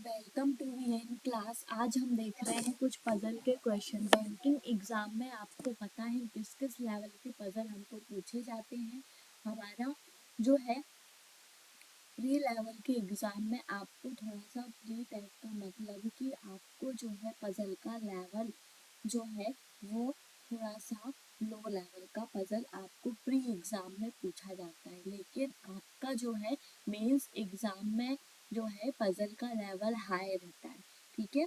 Welcome to VN class. आज हम देख रहे हैं कुछ पजल के क्वेश्चन। बैंकिंग एग्जाम में आपको पता है किस किस लेवल के पजल हमको पूछे जाते हैं। हमारा जो है प्री लेवल के एग्जाम में आपको थोड़ा सा प्री टाइप का मतलब कि आपको जो है पजल का लेवल जो है वो थोड़ा सा लो लेवल का पजल आपको प्री एग्जाम में पूछा जाता है, लेकिन आपका जो है मेंस एग्जाम में जो है पजल का लेवल हाई रहता है। ठीक है,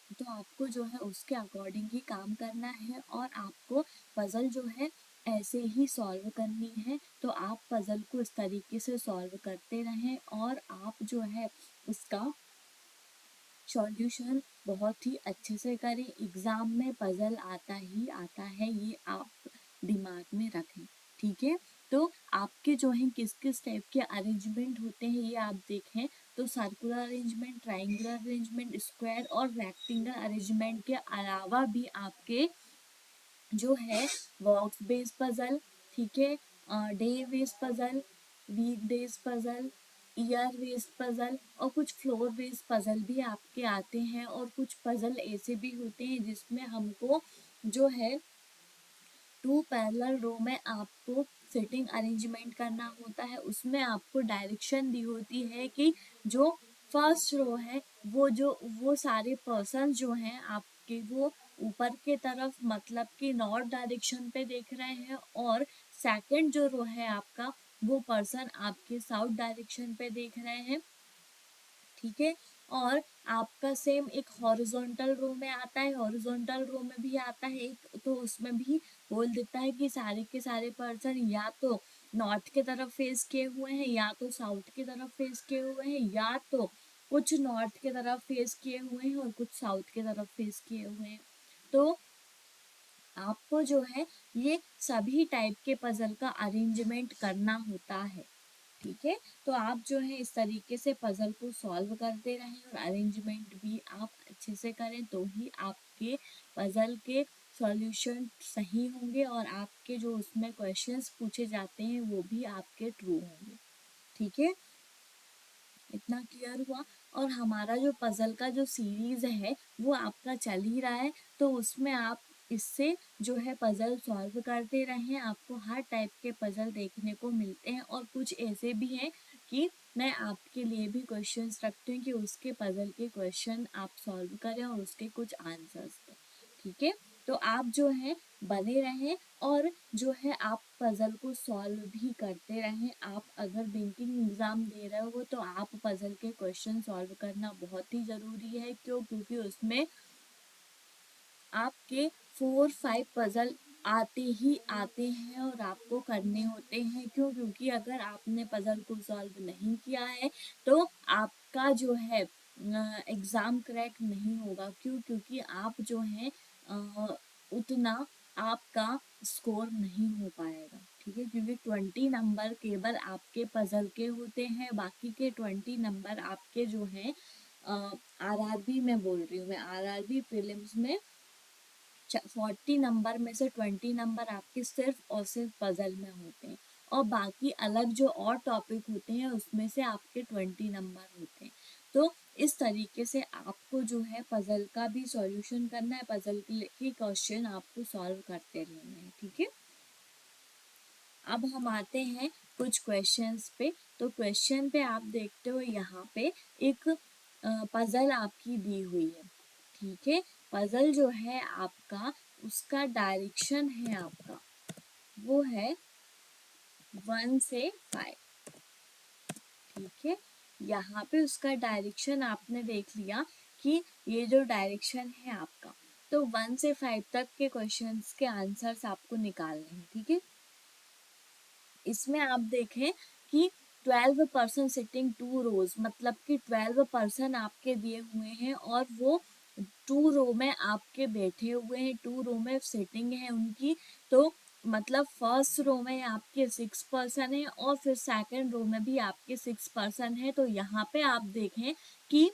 तो आपको जो है उसके अकॉर्डिंग ही काम करना है और आपको पजल जो है ऐसे ही सॉल्व करनी है। तो आप पजल को इस तरीके से सॉल्व करते रहें और आप जो है उसका सॉल्यूशन बहुत ही अच्छे से करें। एग्ज़ाम में पजल आता ही आता है, ये आप दिमाग में रखें। ठीक है, तो आपके जो है किस किस टाइप के अरेंजमेंट होते हैं ये आप देखें। तो circular arrangement, triangular arrangement, square और रेक्टेंगल अरेंजमेंट के अलावा भी आपके जो है बॉक्स बेस्ड पजल, ठीक है, day based puzzle, week based puzzle, year based puzzle और कुछ फ्लोर बेस्ड पजल भी आपके आते हैं। और कुछ पजल ऐसे भी होते हैं जिसमें हमको जो है टू पैरेलल रो में आपको सिटिंग अरेंजमेंट करना होता है। उसमें आपको डायरेक्शन दी होती है कि जो फर्स्ट रो है वो सारे पर्सन जो हैं आपके वो ऊपर के तरफ मतलब कि नॉर्थ डायरेक्शन पे देख रहे हैं, और सेकंड जो रो है आपका वो पर्सन आपके साउथ डायरेक्शन पे देख रहे हैं। ठीक है, और आपका सेम एक हॉरिजॉन्टल रो में आता है, हॉरिजॉन्टल रो में भी आता है एक, तो उसमें भी बोल देता है कि सारे के सारे पर्सन या तो नॉर्थ के तरफ फेस किए हुए हैं, या तो साउथ की तरफ फेस किए हुए हैं, या तो कुछ नॉर्थ के तरफ फेस किए हुए हैं और कुछ साउथ के तरफ फेस किए हुए हैं। तो आपको जो है ये सभी टाइप के पजल का अरेंजमेंट करना होता है। ठीक है, तो आप जो है इस तरीके से पजल को सॉल्व करते रहें और अरेंजमेंट भी आप अच्छे से करें, तो ही आपके पजल के सॉल्यूशन सही होंगे और आपके जो उसमें क्वेश्चंस पूछे जाते हैं वो भी आपके ट्रू होंगे। ठीक है, इतना क्लियर हुआ। और हमारा जो पजल का जो सीरीज है वो आपका चल ही रहा है, तो उसमें आप इससे जो है पजल सॉल्व करते रहें। आपको हर टाइप के पजल देखने को मिलते हैं और कुछ ऐसे भी हैं कि मैं आपके लिए भी क्वेश्चंस रखती हूँ कि उसके पजल के क्वेश्चन आप सॉल्व करें और उसके कुछ आंसर्स दें। ठीक है, तो आप जो है बने रहें और जो है आप पजल को सॉल्व भी करते रहें। आप अगर बैंकिंग एग्जाम दे रहे हो तो आप पजल के क्वेश्चन सॉल्व करना बहुत ही ज़रूरी है। क्योंकि उसमें आपके 4-5 पजल आते ही आते हैं और आपको करने होते हैं। क्योंकि अगर आपने पजल को सॉल्व नहीं किया है तो आपका जो है एग्ज़ाम क्रैक नहीं होगा। क्योंकि आप जो है उतना आपका स्कोर नहीं हो पाएगा। ठीक है, क्योंकि 20 नंबर केवल आपके पजल के होते हैं, बाकी के 20 नंबर आपके जो हैं आरआरबी में बोल रही हूँ मैं, आरआरबी प्रीलिम्स में 40 नंबर में से 20 नंबर आपके सिर्फ और सिर्फ पजल में होते हैं, और बाकी अलग जो और टॉपिक होते हैं उसमें से आपके 20 नंबर होते हैं। तो इस तरीके से आपको जो है पजल का भी सॉल्यूशन करना है, पजल के क्वेश्चन आपको सॉल्व करते रहना है। ठीक है, अब हम आते हैं कुछ क्वेश्चंस पे। तो क्वेश्चन पे आप देखते हो यहाँ पे एक पजल आपकी दी हुई है। ठीक है, पजल जो है आपका उसका डायरेक्शन है आपका वो है 1 से 5। ठीक है, यहाँ पे उसका डायरेक्शन आपने देख लिया कि ये जो डायरेक्शन है आपका, तो 1 से 5 तक के क्वेश्चंस के आंसर्स आपको निकालने हैं। ठीक है, इसमें आप देखें कि 12 पर्सन सिटिंग 2 रोज, मतलब कि 12 पर्सन आपके दिए हुए हैं और वो 2 रो में आपके बैठे हुए हैं, 2 रो में सिटिंग है उनकी। तो मतलब फर्स्ट रो में आपके 6 पर्सन है और फिर सेकंड रो में भी आपके 6 पर्सन है। तो यहाँ पे आप देखें कि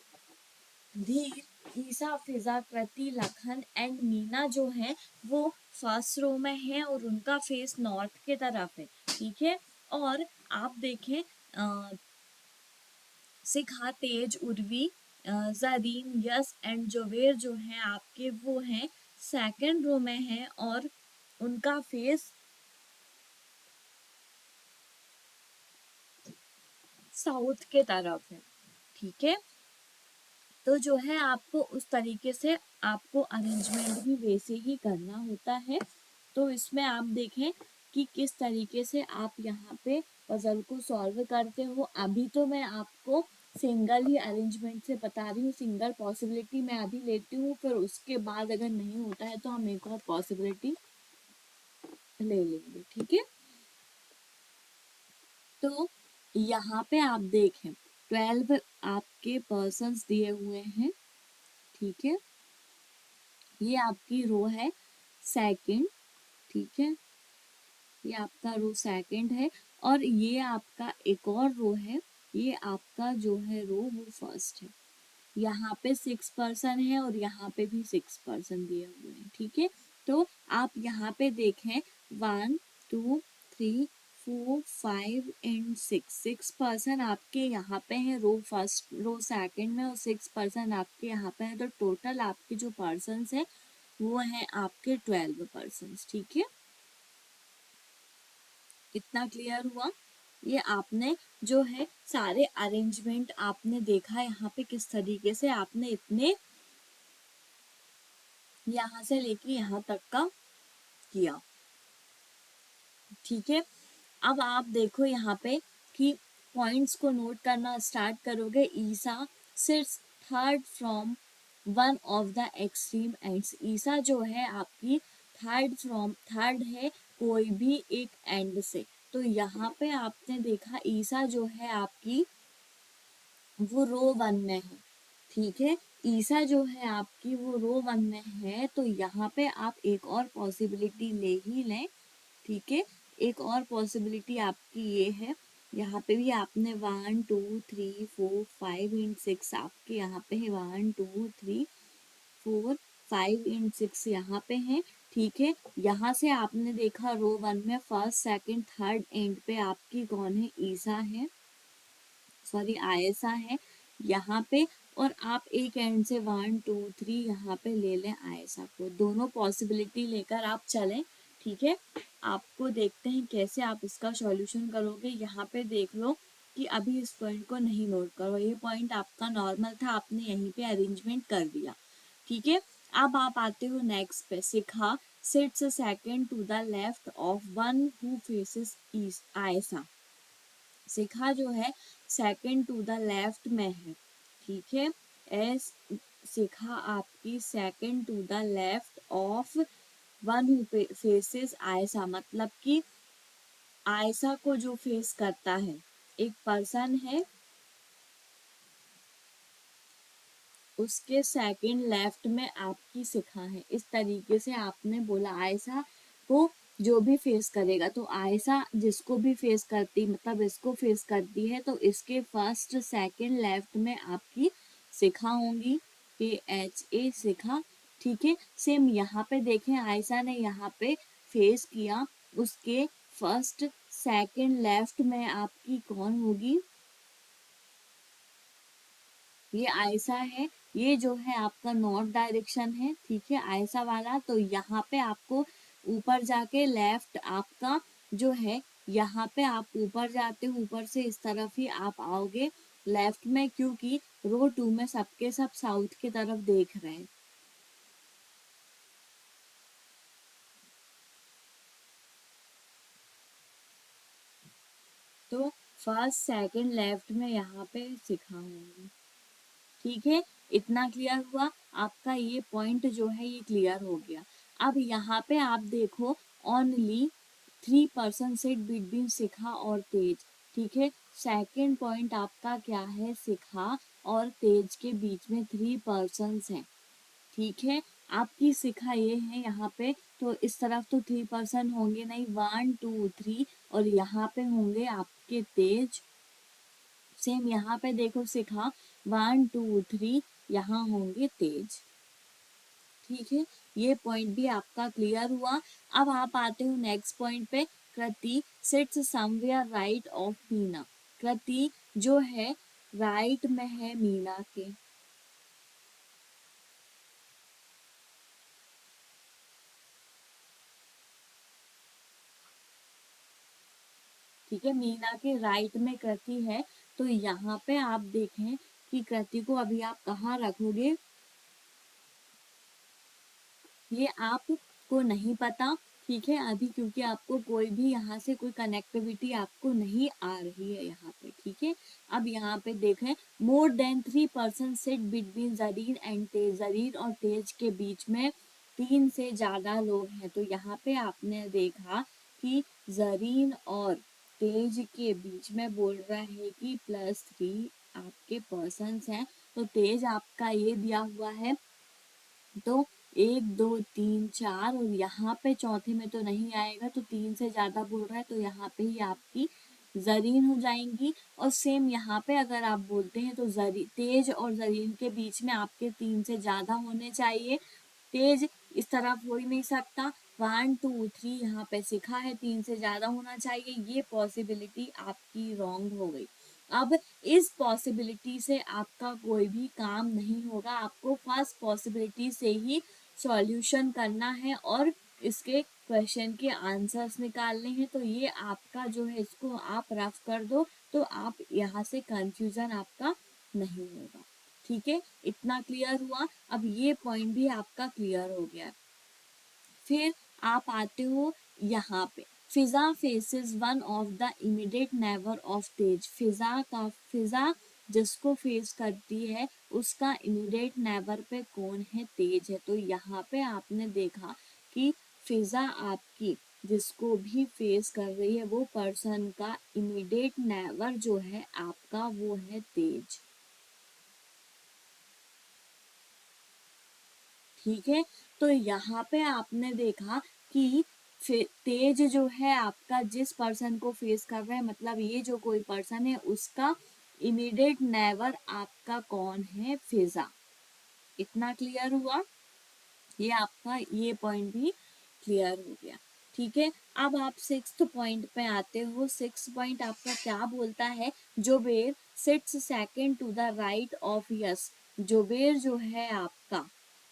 धीर, ईसा, फिजा, कृति, लखन एंड मीना जो है वो फर्स्ट रो में है और उनका फेस नॉर्थ के तरफ है। ठीक है, और आप देखें शिखा, तेज, उर्वी जरीन, यस एंड जोवेर जो है आपके वो हैं सेकंड रो में है और उनका फेस साउथ के तरफ है। ठीक है, तो जो है आपको उस तरीके से आपको अरेंजमेंट भी वैसे ही करना होता है। तो इसमें आप देखें कि किस तरीके से आप यहाँ पे पजल को सॉल्व करते हो। अभी तो मैं आपको सिंगल ही अरेंजमेंट से बता रही हूँ, सिंगल पॉसिबिलिटी मैं अभी लेती हूँ, फिर उसके बाद अगर नहीं होता है तो हम एक और पॉसिबिलिटी ले लेंगे। ठीक है, तो यहाँ पे आप देखें 12 आपके पर्सन्स दिए हुए हैं। ठीक है, ये आपकी रो है सेकंड। ठीक है, ये आपका रो सेकंड है और ये आपका एक और रो है, ये आपका जो है रो वो फर्स्ट है। यहाँ पे 6 पर्सन है और यहाँ पे भी 6 पर्सन दिए हुए हैं। ठीक है, तो आप यहाँ पे देखें 1 2 3 4 5 एंड 6 6 पर्सन आपके यहाँ पे है रो फर्स्ट रो सेकंड में और 6 पर्सन आपके यहाँ पे है। तो टोटल आपके जो पर्सन है वो है आपके 12 पर्सन। ठीक है, इतना क्लियर हुआ। ये आपने जो है सारे अरेंजमेंट आपने देखा यहाँ पे किस तरीके से आपने इतने यहाँ से लेके यहाँ तक का किया। ठीक है, अब आप देखो यहाँ पे कि पॉइंट्स को नोट करना स्टार्ट करोगे। Isa sits third from one of the extreme ends. Isa जो है आपकी थर्ड है कोई भी एक एंड से। तो यहाँ पे आपने देखा ईसा जो है आपकी वो रो वन में है। ठीक है, ईसा जो है आपकी वो रो वन में है, तो यहाँ पे आप एक और पॉसिबिलिटी ले ही लें। ठीक है, एक और पॉसिबिलिटी आपकी ये है, यहाँ पे भी आपने 1 2 3 4 5 एंड 6 आपके यहाँ पे है 1 2 3 4 5 एंड 6 यहाँ पे है। ठीक है, यहाँ से आपने देखा रो वन में फर्स्ट सेकंड थर्ड एंड पे आपकी कौन है, ईसा है, सॉरी आयसा है यहाँ पे। और आप एक एंड से 1 2 3 यहाँ पे ले लें आयसा को, दोनों पॉसिबिलिटी लेकर आप चलें। ठीक है, आपको देखते हैं कैसे आप इसका सॉल्यूशन करोगे। यहाँ पे देख लो कि अभी इस पॉइंट को नहीं नोट करो, ये पॉइंट आपका नॉर्मल था, आपने यहीं पे अरेंजमेंट कर दिया। ठीक है, अब आप आते हो नेक्स्ट पे, Shikha sits second to the left of one who faces Aisha. Shikha जो है सेकंड टू द लेफ्ट में है। ठीक है, एस शिखा आपकी second to the left of one who faces Aisha, मतलब कि आयसा को जो फेस करता है एक पर्सन है, उसके सेकंड लेफ्ट में आपकी शिखा है। इस तरीके से आपने बोला आयसा को जो भी फेस करेगा, तो आयसा जिसको भी फेस करती मतलब इसको फेस करती है, तो इसके फर्स्ट सेकंड लेफ्ट में आपकी शिखा होंगी, KHA शिखा। ठीक है, सेम यहाँ पे देखें आयसा ने यहाँ पे फेस किया, उसके फर्स्ट सेकंड लेफ्ट में आपकी कौन होगी, ये आयसा है। ये जो है आपका नॉर्थ डायरेक्शन है। ठीक है, आयसा वाला, तो यहाँ पे आपको ऊपर जाके लेफ्ट आपका जो है, यहाँ पे आप ऊपर जाते हो, ऊपर से इस तरफ ही आप आओगे लेफ्ट में, क्योंकि रो 2 में सबके सब साउथ की तरफ देख रहे हैं। तो फर्स्ट सेकंड लेफ्ट में यहाँ पे सिखा होंगे। ठीक है, इतना क्लियर हुआ आपका, ये पॉइंट जो है ये क्लियर हो गया। अब यहाँ पे आप देखो ओनली 3 पर्सन सिट बिटवीन शिखा और तेज। ठीक है, सेकंड पॉइंट आपका क्या है, शिखा और तेज के बीच में 3 पर्सन हैं। ठीक है, आपकी शिखा ये है यहाँ पे, तो इस तरफ तो 3 पर्सन होंगे नहीं, 1 2 3, और यहाँ पे होंगे आपके तेज। सेम यहाँ पे देखो शिखा 1 2 3, यहाँ होंगे तेज। ठीक है, ये पॉइंट भी आपका क्लियर हुआ। अब आप आते हो नेक्स्ट पॉइंट पे, Kriti sits somewhere right of Meena. Kriti जो है राइट में है मीना के। ठीक है, मीना के राइट में कृति है, तो यहाँ पे आप देखें कि कृति को अभी आप कहाँ रखोगे, ये आपको नहीं पता, ठीक है अभी, क्योंकि आपको कोई भी यहाँ से कोई कनेक्टिविटी आपको नहीं आ रही है यहाँ पे, ठीक है। अब यहाँ पे देखें, more than 3 person sit between Zareen and Tej, Zareen और तेज के बीच में 3 से ज्यादा लोग हैं, तो यहाँ पे आपने देखा कि जरीन और तेज के बीच में बोल रहा है कि +3 आपके पर्सन्स हैं, तो तेज आपका ये दिया हुआ है, तो 1 2 3 4, और यहाँ पे चौथे में तो नहीं आएगा, तो 3 से ज्यादा बोल रहा है, तो यहाँ पे ही आपकी जरीन हो जाएंगी। और सेम यहाँ पे अगर आप बोलते हैं तो तेज और जरीन के बीच में आपके 3 से ज्यादा होने चाहिए, तेज इस तरफ हो ही नहीं सकता, 1 2 3 यहाँ पे सिखा है 3 से ज्यादा होना चाहिए, ये पॉसिबिलिटी आपकी रॉन्ग हो गई। अब इस पॉसिबिलिटी से आपका कोई भी काम नहीं होगा, आपको फर्स्ट पॉसिबिलिटी से ही सॉल्यूशन करना है और इसके क्वेश्चन के आंसर्स निकालने हैं, तो ये आपका जो है इसको आप रफ कर दो, तो आप यहाँ से कंफ्यूजन आपका नहीं होगा, ठीक है, इतना क्लियर हुआ। अब ये पॉइंट भी आपका क्लियर हो गया। फिर आप आते हो यहाँ पे, Fiza faces one of the immediate neighbour of Tej, Fiza जिसको फेस करती है उसका इमीडिएट नेबर पे कौन है, तेज है, तो यहाँ पे आपने देखा कि फिजा आपकी जिसको भी फेस कर रही है वो पर्सन का इमीडिएट नेबर जो है आपका वो है तेज, ठीक है। तो यहाँ पे आपने देखा कि तेज जो है आपका जिस पर्सन को फेस कर रहा है, मतलब ये जो कोई पर्सन है उसका इमीडिएट नेबर आपका कौन है, फिजा, इतना क्लियर हुआ, ये आपका ये पॉइंट भी क्लियर हो गया, ठीक है। अब आप 6th पॉइंट पे आते हो, 6th पॉइंट आपका क्या बोलता है, Zubair sits second to the right of Yash, Zubair जो है आपका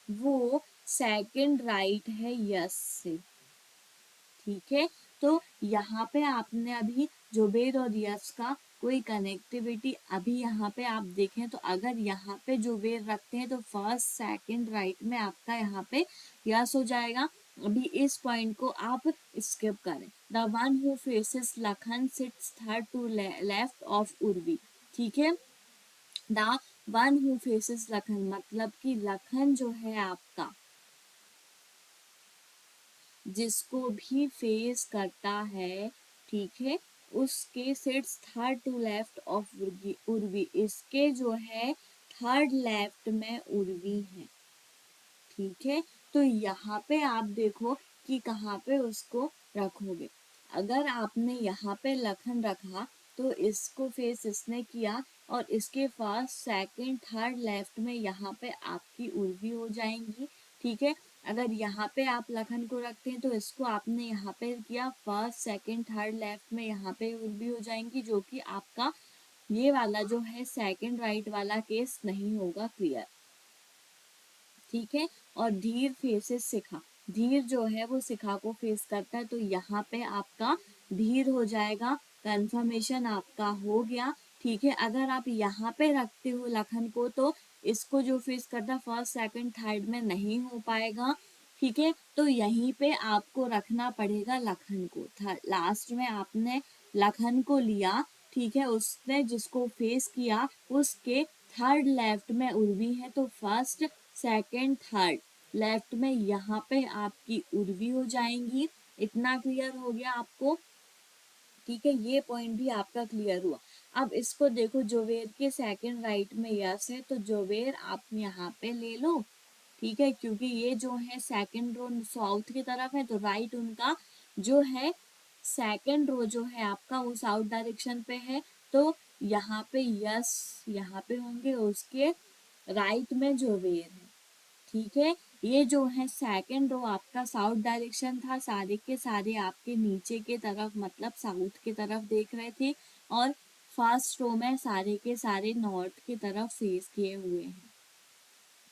वो सेकंड राइट है यस से, ठीक है। तो यहाँ पे आपने अभी जुबेर और यस का कोई कनेक्टिविटी अभी यहाँ पे आप देखें तो अगर यहाँ पे जुबेर रखते हैं तो फर्स्ट सेकंड राइट में आपका यहाँ पे यस हो जाएगा। अभी इस पॉइंट को आप स्किप करें, the one who faces Lakhan sits third to left of Urvi, ठीक है। The one who faces Lakhan मतलब कि लखन जो है आपका जिसको भी फेस करता है, ठीक है, उसके sits third to left of Urvi, इसके जो है थर्ड लेफ्ट में उर्वी है, ठीक है। तो यहाँ पे आप देखो कि कहाँ पे उसको रखोगे, अगर आपने यहाँ पे लखन रखा तो इसको फेस इसने किया और इसके पास सेकंड थर्ड लेफ्ट में यहाँ पे आपकी उर्वी हो जाएंगी, ठीक है। अगर यहाँ पे आप लखन को रखते हैं तो इसको आपने यहाँ पे किया, फर्स्ट सेकंड थर्ड लेफ्ट में यहाँ पे उर्वी हो जाएंगी, जो कि आपका ये वाला जो है सेकंड राइट वाला केस नहीं होगा क्लियर, ठीक है। और धीर फेसेस शिखा, धीर जो है वो शिखा को फेस करता है, तो यहाँ पे आपका धीर हो जाएगा, कंफर्मेशन आपका हो गया, ठीक है। अगर आप यहाँ पे रखते हो लखन को तो इसको जो फेस करता है फर्स्ट सेकंड थर्ड में नहीं हो पाएगा, ठीक है। तो यहीं पे आपको रखना पड़ेगा लखन को, लास्ट में आपने लखन को लिया, ठीक है, उसने जिसको फेस किया उसके थर्ड लेफ्ट में उर्वी है, तो फर्स्ट सेकंड थर्ड लेफ्ट में यहाँ पे आपकी उर्वी हो जाएंगी, इतना क्लियर हो गया आपको, ठीक है। ये पॉइंट भी आपका क्लियर हुआ। अब इसको देखो, जोवेर के सेकंड राइट में यस है, तो जोवेर आप यहाँ पे ले लो, ठीक है, क्योंकि ये जो है सेकंड रो साउथ की तरफ है, तो राइट उनका जो है सेकंड रो जो है आपका वो साउथ डायरेक्शन पे है, तो यहाँ पे यस यहाँ पे होंगे, उसके राइट में जोवेर है, ठीक है। ये जो है सेकंड रो आपका साउथ डायरेक्शन था, सारे के सारे आपके नीचे के तरफ मतलब साउथ की तरफ देख रहे थे, और फर्स्ट रो में सारे के सारे नॉर्थ की तरफ फेस किए हुए हैं,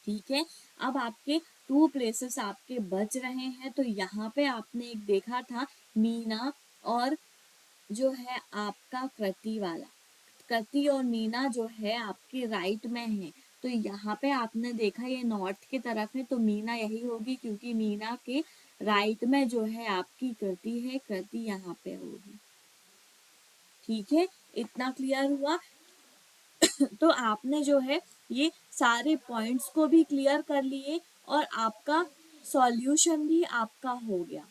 ठीक है। अब आपके 2 प्लेसेस आपके बच रहे हैं, तो यहाँ पे आपने एक देखा था मीना और जो है आपका कृति वाला, कृति और मीना जो है आपके राइट में है। तो यहाँ पे आपने देखा ये नॉर्थ की तरफ है, तो मीना यही होगी, क्योंकि मीना के राइट में जो है आपकी कृति है, कृति यहाँ पे होगी। ठीक है, इतना क्लियर हुआ। तो आपने जो है ये सारे पॉइंट्स को भी क्लियर कर लिए और आपका सॉल्यूशन भी आपका हो गया।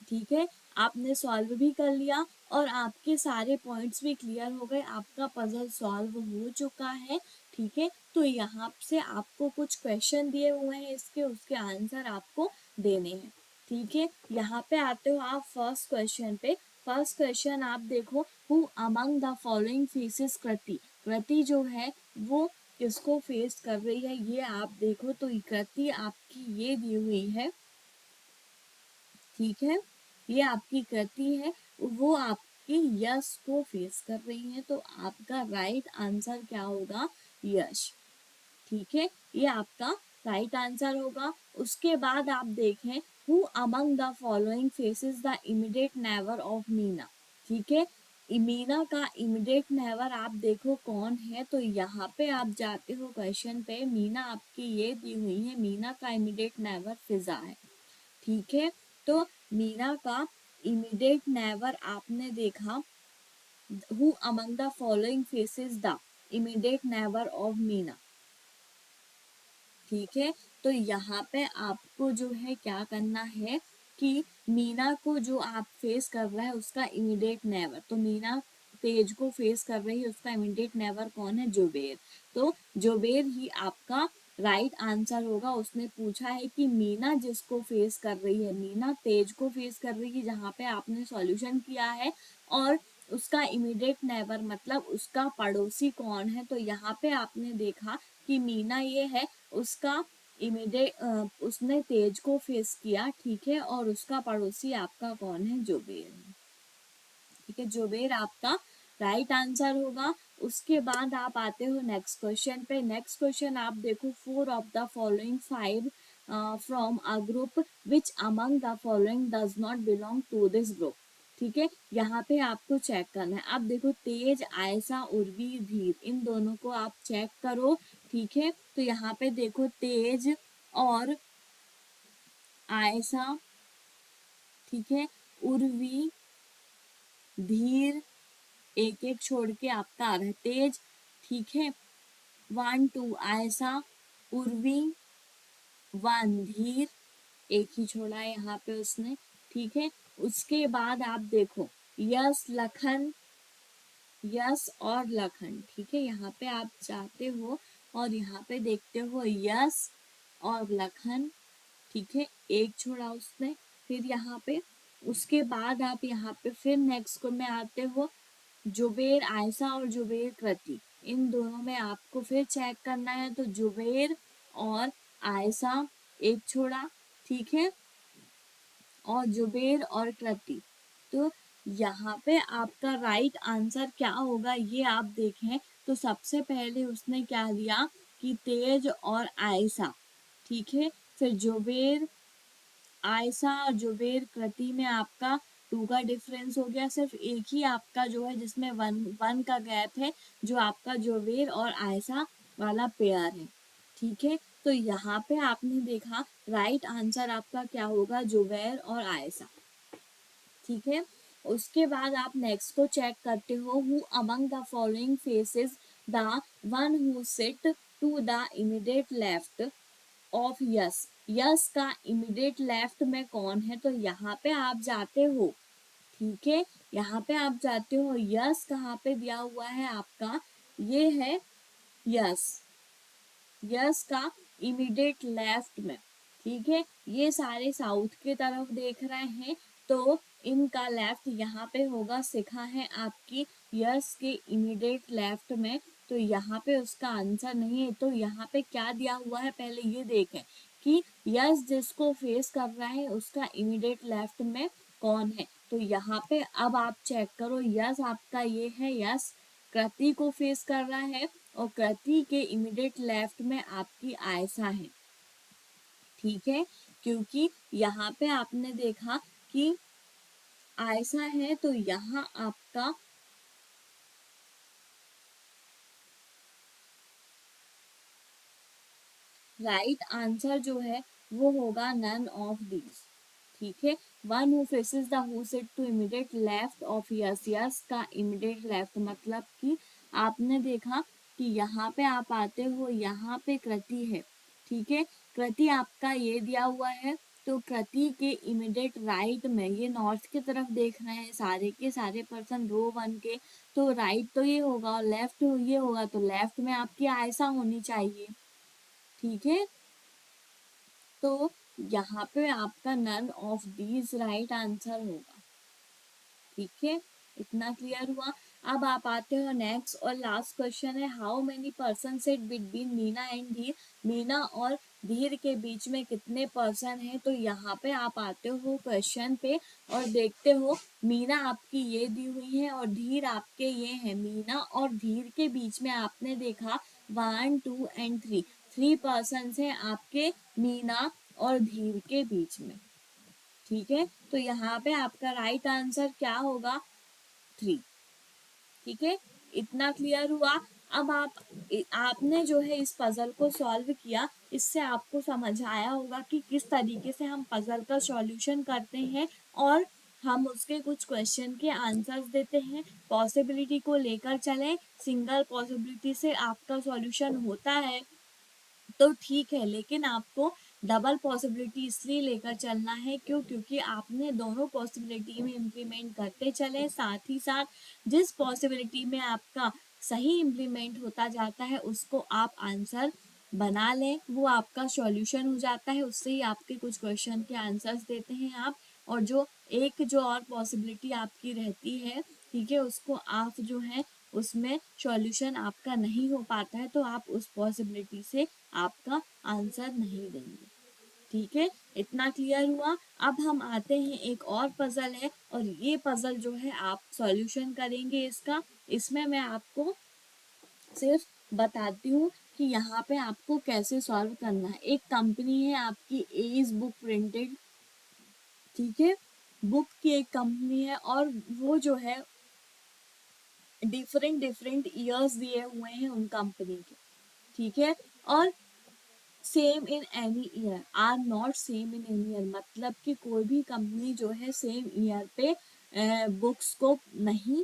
ठीक है, आपने सॉल्व भी कर लिया और आपके सारे पॉइंट्स भी क्लियर हो गए, आपका पजल सॉल्व हो चुका है। ठीक है, तो यहाँ से आपको कुछ क्वेश्चन दिए हुए हैं इसके, उसके आंसर आपको देने हैं। ठीक है, यहाँ पे आते हो आप फर्स्ट क्वेश्चन पे। फर्स्ट क्वेश्चन आप देखो, who among the following faces Kriti, Kriti जो है वो किसको फेस कर रही है, ये आप देखो। तो कृति आपकी ये दी हुई है। ठीक है, ये आपकी कृति है, वो आपके यश को फेस कर रही है, तो आपका राइट आंसर क्या होगा, यश। ठीक है, ये आपका राइट आंसर होगा। उसके बाद आप देखें, who among the following faces the immediate never of Meena. ठीक है, मीना का इमीडिएट नेवर आप देखो कौन है, तो यहाँ पे आप जाते हो क्वेश्चन पे, मीना आपकी ये दी हुई है, मीना का इमीडिएट नेवर फिजा है। ठीक है, तो मीना का इमीडिएट नेवर आपने देखा, who among the following faces the immediate never of Meena. ठीक है, तो यहाँ पे आपको जो है क्या करना है कि मीना को जो आप फेस कर रहा है उसका इमीडिएट नेवर, तो मीना तेज को फेस कर रही है, उसका इमीडिएट नेवर कौन है, जुबेर। तो जुबेर ही आपका राइट आंसर होगा। उसने पूछा है कि मीना जिसको फेस कर रही है, मीना तेज को फेस कर रही है, जहाँ पे आपने सॉल्यूशन किया है, और उसका इमीडिएट नेबर मतलब उसका पड़ोसी कौन है। तो यहाँ पे आपने देखा कि मीना ये है, उसका इमीडिएट उसने तेज को फेस किया। ठीक है, और उसका पड़ोसी आपका कौन है, जुबेर। ठीक है, जुबेर आपका राइट आंसर होगा। उसके बाद आप आते हो नेक्स्ट क्वेश्चन पे। नेक्स्ट क्वेश्चन आप देखो, 4 of the following 5 from a group which among the following does not belong to this group. ठीक है, यहाँ पे आपको चेक करना है। आप देखो, तेज, आयशा, उर्वी, धीर, इन दोनों को आप चेक करो। ठीक है, तो यहाँ पे देखो तेज और आयशा, ठीक है, उर्वी, धीर, एक एक छोड़ के आपका आ रहा है तेज। ठीक है, 1 2 आयशा, उर्वी, 1 धीर, एक ही छोड़ा है यहाँ पे उसने। ठीक है, उसके बाद आप देखो, यश, लखन, यश और लखन। ठीक है, यहाँ पे आप जाते हो और यहाँ पे देखते हो यश और लखन। ठीक है, एक छोड़ा उसने। फिर यहाँ पे उसके बाद आप यहाँ पे फिर नेक्स्ट को में आते हो, जुबेर, आयशा और जुबेर, कृति, इन दोनों में आपको फिर चेक करना है। तो जुबेर और आयशा एक छोड़ा। ठीक है, और जुबेर और कृति। तो यहाँ पे आपका राइट आंसर क्या होगा, ये आप देखें। तो सबसे पहले उसने क्या दिया कि तेज और आयशा। ठीक है, फिर जुबेर, आयशा और जुबेर, कृति में आपका 2 का डिफरेंस हो गया। सिर्फ एक ही आपका जो है जिसमें 1 का गैप है, जो आपका जुबेर और आयशा वाला पेयर है। ठीक है, तो यहाँ पे आपने देखा राइट आंसर आपका क्या होगा, जुबैर और आयशा। ठीक है, उसके बाद आप नेक्स्ट को चेक करते हो, who among the following faces the one who sit to the immediate left of Yash. Yash का इमीडिएट लेफ्ट में कौन है, तो यहाँ पे आप जाते हो। ठीक है, यहाँ पे आप जाते हो, यस कहाँ पे दिया हुआ है आपका, ये है यस, यस का इमीडिएट लेफ्ट में। ठीक है, ये सारे साउथ की तरफ देख रहे हैं, तो इनका लेफ्ट यहाँ पे होगा। शिखा है आपकी यस के इमीडिएट लेफ्ट में, तो यहाँ पे उसका आंसर नहीं है। तो यहाँ पे क्या दिया हुआ है, पहले ये देखें कि यस जिसको फेस कर रहा है उसका इमीडिएट लेफ्ट में कौन है। तो यहाँ पे अब आप चेक करो, यस आपका ये है, यस कृति को फेस कर रहा है, और कृति के इमीडिएट लेफ्ट में आपकी आयशा है। ठीक है, क्योंकि यहाँ पे आपने देखा कि ऐसा है तो यहाँ आपका राइट आंसर जो है वो होगा नन ऑफ दीज। ठीक है, one who faces the who said to immediate left of Yash, Yash का इमीडिएट लेफ्ट मतलब कि आपने देखा कि यहाँ पे आप आते हो, यहाँ पे कृति है। ठीक है, कृति आपका ये दिया हुआ है, तो कृति के इमीडिएट राइट में, ये नॉर्थ की तरफ देख रहे हैं सारे के सारे पर्सन रो वन के, तो राइट तो ये होगा और लेफ्ट ये होगा, तो लेफ्ट में आपकी आयसा होनी चाहिए। ठीक है, तो यहाँ पे आपका none of these right answer होगा। ठीक है, इतना क्लियर हुआ। अब आप आते हो नेक्स्ट और लास्ट क्वेश्चन है, how many person set between Meena and धीर, मीना और धीर के बीच में कितने पर्सन है। तो यहाँ पे आप आते हो क्वेश्चन पे और देखते हो मीना आपकी ये दी हुई है और धीर आपके ये है। मीना और धीर के बीच में आपने देखा 1 2 एंड 3, 3 पर्सन है आपके मीना और धीर के बीच में। ठीक है, तो यहाँ पे आपका राइट आंसर क्या होगा, 3। ठीक है, इतना क्लियर हुआ। अब आपने जो है इस पजल को सॉल्व किया, इससे आपको समझ आया होगा कि किस तरीके से हम पजल का सॉल्यूशन करते हैं और हम उसके कुछ क्वेश्चन के आंसर्स देते हैं। पॉसिबिलिटी को लेकर चलें, सिंगल पॉसिबिलिटी से आपका सॉल्यूशन होता है तो ठीक है, लेकिन आपको डबल पॉसिबिलिटी इसलिए लेकर चलना है क्योंकि आपने दोनों पॉसिबिलिटी में इम्प्लीमेंट करते चले, साथ ही साथ जिस पॉसिबिलिटी में आपका सही इम्प्लीमेंट होता जाता है उसको आप आंसर बना लें, वो आपका सॉल्यूशन हो जाता है। उससे ही आपके कुछ क्वेश्चन के आंसर्स देते हैं आप, और जो और पॉसिबिलिटी आपकी रहती है, ठीक है, उसको आप जो है उसमें सॉल्यूशन आपका नहीं हो पाता है तो आप उस पॉसिबिलिटी से आपका आंसर नहीं देंगे। ठीक है, इतना क्लियर हुआ। अब हम आते हैं, एक और पजल है और ये पजल जो है आप सॉल्यूशन करेंगे इसका। इसमें मैं आपको सिर्फ बताती हूँ कि यहाँ पे आपको कैसे सॉल्व करना है। एक कंपनी है आपकी एज बुक प्रिंटेड, ठीक है, बुक की एक कंपनी है और वो जो है डिफरेंट डिफरेंट ईयर्स दिए हुए हैं उन कंपनी के। ठीक है, और same in any year are not same in any year, मतलब कि कोई भी कंपनी जो है सेम ईयर पे बुक्स को नहीं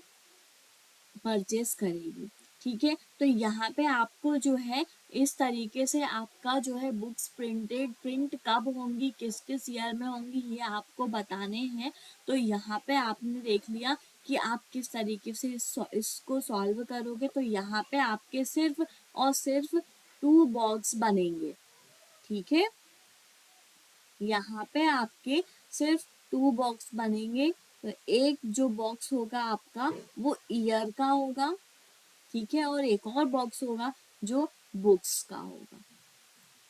परचेस करेगी। ठीक है, तो यहाँ पे आपको जो है इस तरीके से आपका जो है बुक्स प्रिंट कब होंगी, किस किस ईयर में होंगी, ये आपको बताने हैं। तो यहाँ पे आपने देख लिया कि आप किस तरीके से इसको सॉल्व करोगे। तो यहाँ पे आपके सिर्फ और सिर्फ 2 बॉक्स बनेंगे। ठीक है, यहाँ पे आपके सिर्फ 2 बॉक्स बनेंगे। तो एक जो बॉक्स होगा आपका वो ईयर का होगा, ठीक है, और एक और बॉक्स होगा जो बुक्स का होगा।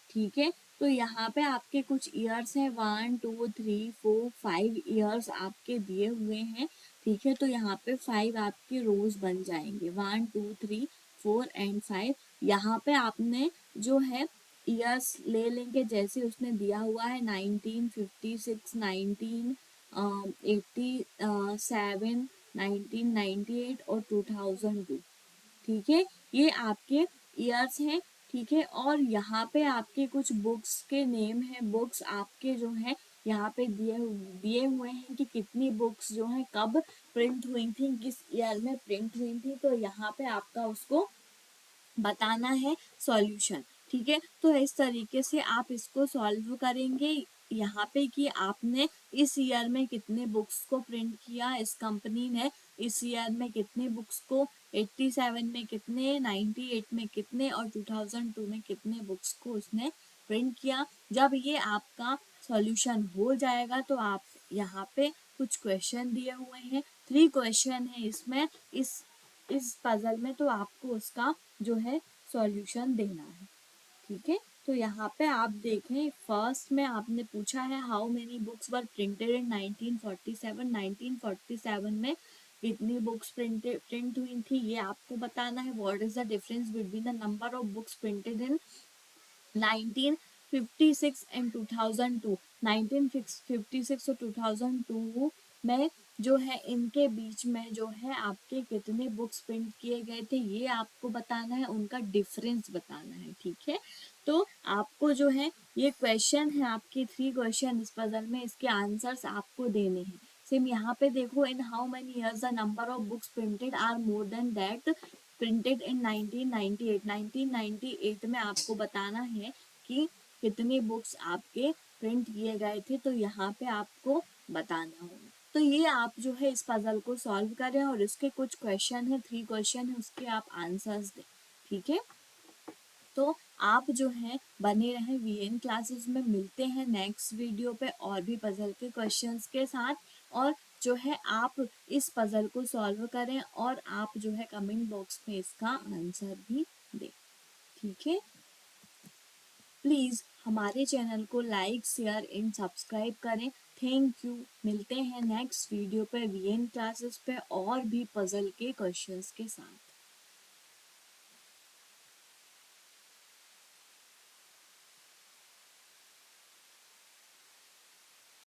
ठीक है, तो यहाँ पे आपके कुछ ईयर्स हैं, 1 2 3 4 5 ईयर्स आपके दिए हुए हैं। ठीक है, तो यहाँ पे 5 आपके रोज बन जाएंगे, 1 2 3 4 एंड 5। यहाँ पे आपने जो है ईयर्स ले लेंगे जैसे उसने दिया हुआ है, 1956, 1987, 1998 और 2002। ठीक है, ये आपके ईयर्स हैं। ठीक है, और यहाँ पे आपके कुछ बुक्स के नेम है, बुक्स आपके जो है यहाँ पे दिए हुए हैं कि कितनी बुक्स जो है कब प्रिंट हुई थी, किस ईयर में प्रिंट हुई थी। तो यहाँ पे आपका उसको बताना है सॉल्यूशन। ठीक है, तो इस तरीके से आप इसको सॉल्व करेंगे यहाँ पे कि आपने इस ईयर में कितने बुक्स को प्रिंट किया, इस कंपनी ने इस ईयर में कितने बुक्स को, 87 में कितने, 98 में कितने और 2002 में कितने बुक्स को उसने प्रिंट किया। जब ये आपका सॉल्यूशन हो जाएगा तो आप यहाँ पे कुछ क्वेश्चन दिए हुए हैं, 3 क्वेश्चन है इसमें, इस पजल में, तो आपको उसका जो है सॉल्यूशन देना है। ठीक है, तो यहाँ पे आप देखें, फर्स्ट में आपने पूछा है how many books were printed in 1947, 1947 में कितनी बुक्स प्रिंट हुई थी ये आपको बताना है। What is the difference between the number of books printed in 1956 and 2002, 1956 और 2002 में जो है इनके बीच में जो है आपके कितने बुक्स प्रिंट किए गए थे ये आपको बताना है, उनका डिफरेंस बताना है, ठीक है। तो आपको जो है ये क्वेश्चन है आपके 3 क्वेश्चन इस पजल में, इसके आंसर्स आपको देने हैं। सेम यहाँ पे देखो, in how many years the number of books printed are more than that printed in 1998। 1998 में आपको बताना है कि कितने बुक्स आपके प्रिंट किए गए थे, तो यहाँ पे आपको बताना होगा। तो ये आप जो है इस पजल को सॉल्व करें और इसके कुछ क्वेश्चन है, 3 क्वेश्चन है, उसके आप आंसर्स दें, ठीक है। तो आप जो है बने रहें वीएन क्लासेस में। मिलते हैं नेक्स्ट वीडियो पे और भी पजल के क्वेश्चंस के साथ। और जो है आप इस पजल को सॉल्व करें और आप जो है कमेंट बॉक्स में इसका आंसर भी दें, ठीक है। प्लीज़ हमारे चैनल को लाइक शेयर एंड सब्सक्राइब करें। Thank you. मिलते हैं नेक्स्ट वीडियो पे वीएन क्लासेस पे और भी पजल के क्वेश्चंस के साथ।